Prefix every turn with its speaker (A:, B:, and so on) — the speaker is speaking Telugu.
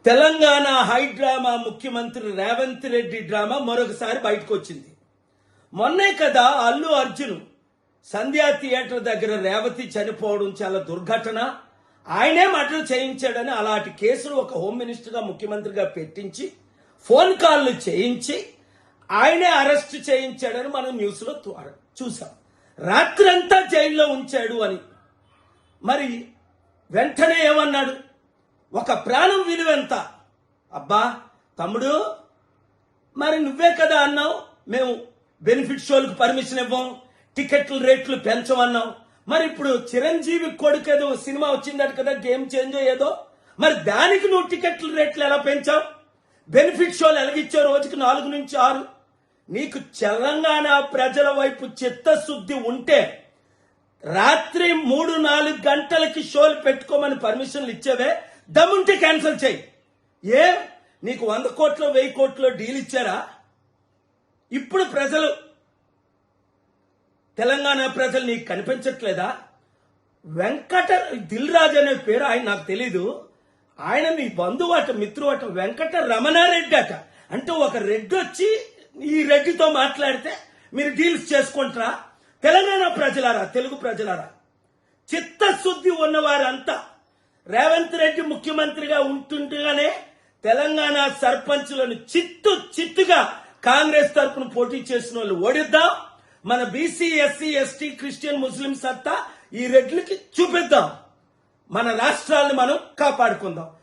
A: తెలంగాణ హై డ్రామా ముఖ్యమంత్రి రేవంత్ రెడ్డి డ్రామా మరొకసారి బయటకు వచ్చింది. మొన్నే కదా అల్లు అర్జున్ సంధ్యా థియేటర్ దగ్గర రేవతి చనిపోవడం చాలా దుర్ఘటన, ఆయనే మర్డర్ చేయించాడని అలాంటి కేసులు ఒక హోమ్ మినిస్టర్గా ముఖ్యమంత్రిగా పెట్టించి ఫోన్ కాల్లు చేయించి ఆయనే అరెస్ట్ చేయించాడని మనం న్యూస్లో చూసాం. రాత్రంతా జైల్లో ఉంచాడు అని. మరి వెంటనే ఏమన్నాడు? ఒక ప్రాణం విలువెంత? అబ్బా తమ్ముడు, మరి నువ్వే కదా అన్నావు మేము బెనిఫిట్ షోలకు పర్మిషన్ ఇవ్వం, టికెట్ల రేట్లు పెంచమన్నావు. మరి ఇప్పుడు చిరంజీవి కొడుకు ఏదో సినిమా వచ్చిందట కదా, గేమ్ చేంజ్ ఏదో, మరి దానికి నువ్వు టికెట్ల రేట్లు ఎలా పెంచావు? బెనిఫిట్ షోలు ఎలాగిచ్చావు? రోజుకి 4 నుంచి 6. నీకు తెలంగాణ ప్రజల వైపు చిత్తశుద్ధి ఉంటే రాత్రి 3-4 గంటలకి షోలు పెట్టుకోమని పర్మిషన్లు ఇచ్చేవే, దమ్ముంటే క్యాన్సిల్ చేయి. ఏ నీకు 100 కోట్లు 1000 కోట్లు డీల్ ఇచ్చారా? ఇప్పుడు ప్రజలు, తెలంగాణ ప్రజలు నీకు కనిపించట్లేదా? దిల్ రాజు అనే పేరు ఆయన నాకు తెలీదు, ఆయన మీ బంధువు అట, మిత్రువు అట, వెంకట రమణారెడ్డి అట. అంటే ఒక రెడ్డి వచ్చి ఈ రెడ్డితో మాట్లాడితే మీరు డీల్స్ చేసుకుంటారా? తెలంగాణ ప్రజలారా, తెలుగు ప్రజలారా, చిత్తశుద్ధి ఉన్నవారంతా రేవంత్ రెడ్డి ముఖ్యమంత్రిగా ఉంటుండగానే తెలంగాణ సర్పంచులను చిత్తుగా కాంగ్రెస్ తరఫున పోటీ చేసిన వాళ్ళు ఓడిద్దాం. మన బీసీ, ఎస్సీ, ఎస్టీ, క్రిస్టియన్, ముస్లిం సత్తా ఈ రెడ్లకి చూపిద్దాం. మన రాష్ట్రాలను మనం కాపాడుకుందాం.